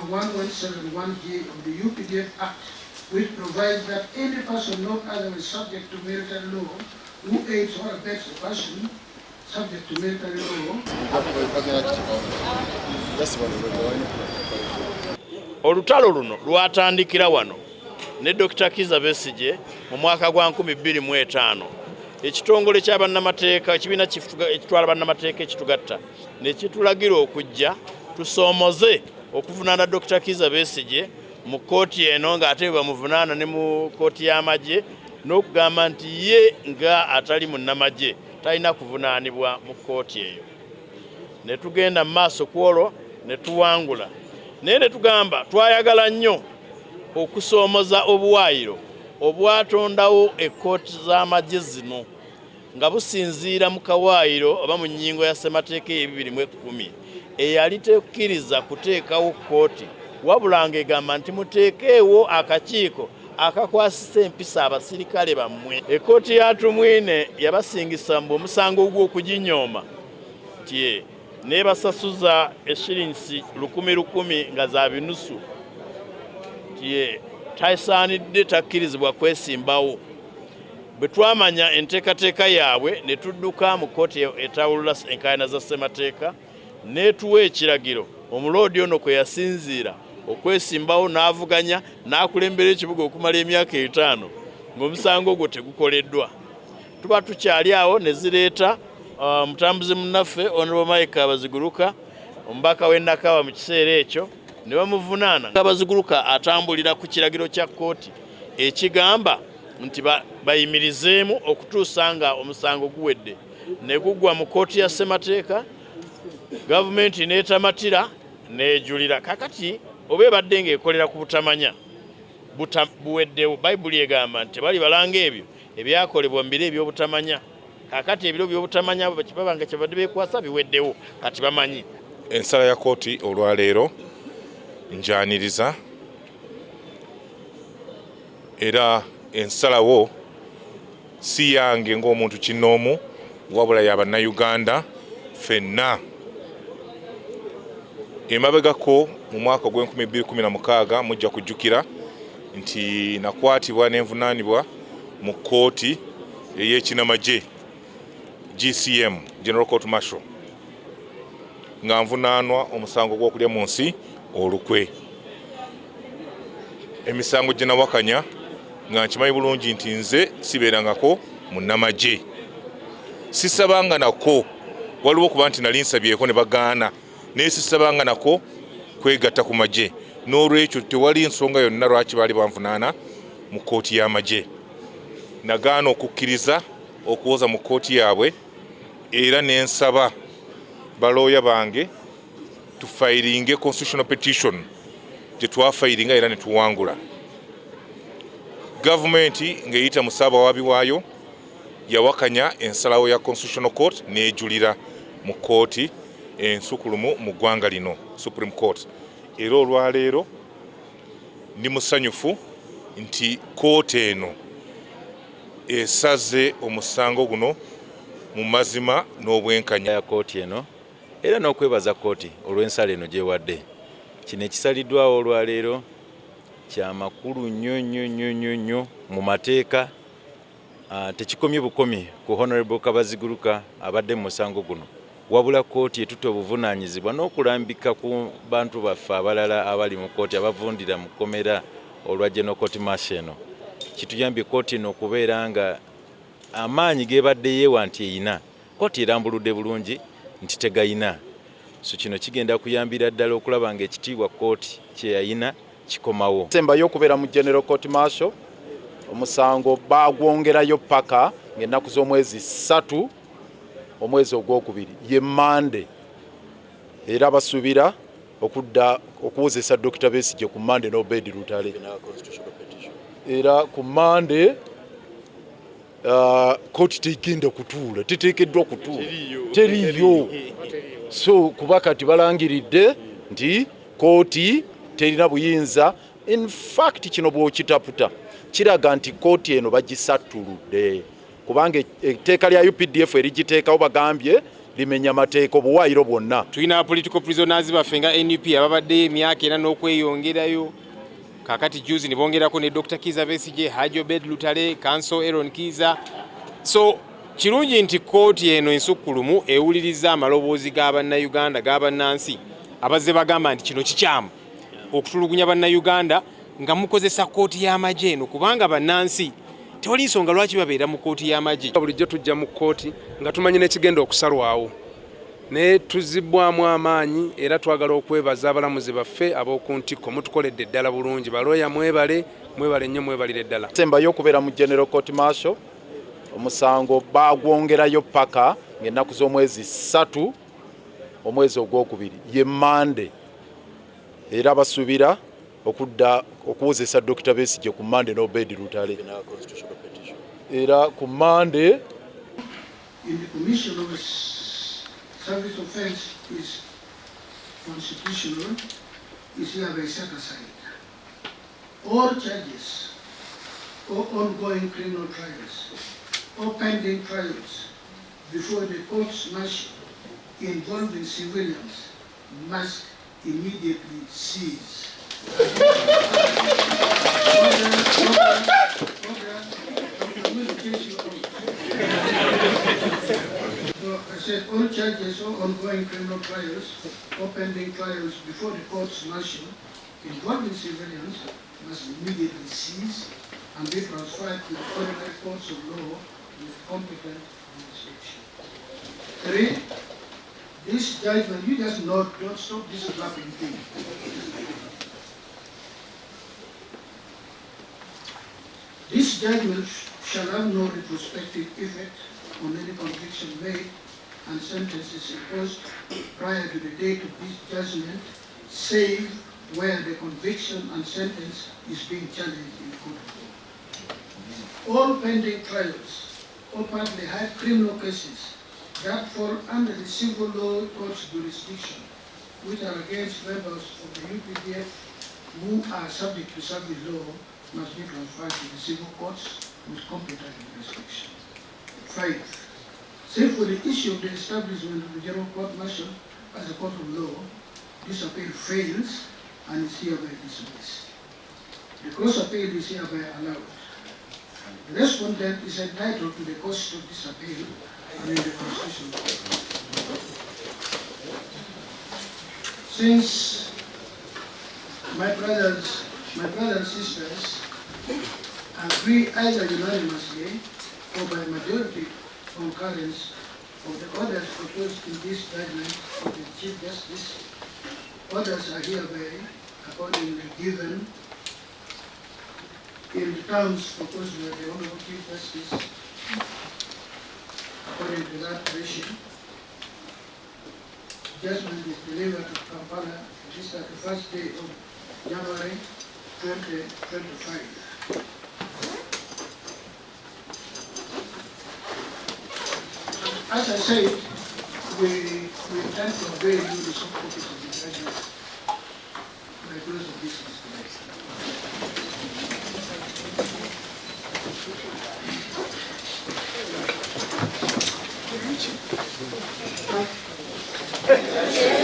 1171G of the UPDF Act, which provides that any person not otherwise subject to military law who aids or abets a person subject to military law. Olutalo luno lwatandikira wano ne Dr. Kizza Besigye mu mwaka gwa 2005. Ekitongole ky'abannamateeka ekibiina ekitwala bannamateeka ekitugatta ne kitulagira okujja tusoomoze okuvunaana Dr. Kizza Besigye mu kkooti eno ng'ate bamuvunaana ne mu kkooti y'amagye n'okugamba nti ye nga atali munnamagye talina kuvunaanibwa mu kkooti eyo. Ne tugenda mu maaso ku olwo ne tuwangula. Naye ne tugamba twayagala nnyo okusoomoza obuwaayiro obwatondawo ekkooti z'amagye zino nga businziira mu kawaayiro oba mu nnyingo ya ssemateeka e210 eyali tekkiriza kuteekawo kkooti wabula ng'egamba nti muteekeewo akakiiko akakwasisa empisa abasirikale bammwe. Ekkooti ya Tumwine yabasingisa mbu omusango gw'okuginyooma nti n'ebasasuza eshirinsi 1,000 nga za binusu nti tasaanidde takkirizibwa kwesimbawo. Bwe twamanya enteekateeka yaabwe ne tudduka mu kkooti etawulula enkaayana za ssemateeka n'etuwa ekiragiro omuloodi ono kwe yasinziira okwesimbawo n'avuganya n'akulembera ekibuga okumala emyaka 5 ng'omusango ogwo tegukoleddwa. Tuba tukyali awo ne zireeta mutambuzi munnaffe Honorable Mike Abaziguruka omubaka w'e Nakawa mu kiseera ekyo ne bamuvunaana. Abaziguruka atambulira ku kiragiro kya kkooti ekigamba nti bayimirizeemu okutuusa nga omusango guwedde ne gugwa mu kkooti ya ssemateeka, gavumenti n'etamatira n'ejulira. Kakati oba ebadde ng'ekolera ku butamanya buweddewo, Bayibuli egamba nti bali balanga ebyo ebyakolebwa mu biro eby'obutamanya. Kakati ebiro by'obutamanya baba nga kyabadde beekwasa biweddewo kati bamanyi. Ensala ya kkooti olwaleero njaniriza era ensalawo si yange ng'omuntu kinnoomu wabula y'Abannayuganda ffenna. Emabegako mu mwaka gw'2016 mujja kujjukira nti nakwatibwa n'envunaanibwa mu kkooti ey'ekinamagye GCM, General Court Martial, nga nvunaanwa omusango gw'okulya mu nsi olukwe. Emisango gye nawakanya nga nkimanyi bulungi nti nze sibeerangako munnamagye. Sisabanga nako, waliwo okuba nti nali nsabyeko ne bagaana, naye sisabanga nako kwegatta ku magye. N'olwekyo tewali nsonga yonna lwaki baali banvunaana mu kkooti y'amagye. Nagaana okukkiriza okuwoza mu kkooti yaabwe era n'ensaba balooya bange tufayiringe constitutional petition gye twafayiringa era ne tuwangula. Gavumenti ng'eyita mu ssaabawaabi waayo yawakanya ensalawo ya Constitutional Court n'ejulira mu kkooti ensukulumu mu ggwanga lino, Supreme Court. Era olwaleero ndi musanyufu nti kkooti eno esaze omusango guno mu mazima n'obwenkanya ya kkooti eno era n'okwebaza kkooti olw'ensala eno gy'ewadde. Kino ekisaliddwawo olwaleero kya makulu nnyo mu mateeka. Tekikomye bukomi ku Honorable Kabaziguruka abadde mu musango guno, wabula kkooti etutte obuvunaanyizibwa n'okulambika ku bantu baffe abalala abali mu kkooti abavundira mu kkomera olwa General Court Martial eno. Kituyambye kkooti eno okubeera nga amaanyi geebadde yeewa nti eyina, kkooti erambuludde bulungi nti tegayina. So kino kigenda kuyambira ddala okulaba nga ekitiibwa kkooti kye yayina kikomawo. Sembayo okubeera mu General Court Martial, omusango bagwongerayo paka ng'ennaku z'omwezi 3 omwezi ogwokubiri ye Mande, era basuubira okudda okuwozesa Dr. Besigye ku Mande n'Obedi Lutale. Era ku Mande kkooti tegenda kutuula, teteekeddwa kutuula, teriyo. So kuba kati balangiridde nti kkooti terina buyinza. In fact kino bw'okitaputa kiraga nti kkooti eno bagisattuludde, kubanga etteeka lya UPDF erigiteekawo bagambye limenya mateeka obuwaayiro bwonna. Tulina political prisoners baffe nga NUP ababadde emyaka 4 n'okweyongerayo. Kakati juzi ne bongerako ne Dr. Kizza Besigye, Haji Obed Lutale, Council Aaron Kiza. So kirungi nti kkooti eno ensukkulumu ewuliriza amaloboozi g'Abannayuganda g'abannansi abazze bagamba nti kino kikyamu okutulugunya Bannayuganda nga mukozesa kkooti y'amagye eno kubanga bannansi tewali nsonga lwaki babeera mu kkooti y'amagye. Bulijjo tujja mu kkooti nga tumanyi n'ekigenda okusalwawo naye tuzibbwamu amaanyi era twagala okwebaza abalamuzi baffe ab'oku ntikko mutukoledde eddala bulungi. Balooya mwebale nnyo, mwebalire eddala. Sembayo okubeera mu General Court Martial, omusango bagwongerayo paka ng'ennaku z'omwezi 3 omwezi ogwokubiri ye Mande, era basuubira okudda okuwozesa Dr. Besigye ku Mande n'Obed Lutale era ku Mande. In the commission of a service offence is constitutional, is hereby set aside. All charges or ongoing criminal trials or pending trials before the courts martial involving civilians must immediately cease. I said all charges or ongoing criminal trials or pending trials before the courts martial involving civilians must immediately cease and be transferred to the ordinary courts of law with competent jurisdiction. 3. This judgment, you just note, don't stop this clapping thing. This judgment shall have no retrospective effect on any conviction made and sentences imposed prior to the date of this judgment, save where the conviction and sentence is being challenged in court of law. All pending trials or partly high criminal cases that fall under the civil law court's jurisdiction, which are against members of the UPDF who are subject to service law, must be transferred to the civil courts with competent jurisdiction. 5. Save for the issue of the establishment of the General Court Martial as a court of law, this appeal fails and is hereby dismissed. The cross appeal is hereby allowed. The respondent is entitled to the cost of this appeal and in the Constitution. Since my brothers and sisters agree either unanimously or by majority concurrence of the orders proposed in this judgment of the Chief Justice, orders are hereby accordingly given in the terms proposed by the Honorable Chief Justice according to that ratio. Judgment is delivered to Kampala this 31st day of January 2025. As I said, we intend to obey you the soft copies of the judgment by close of business today.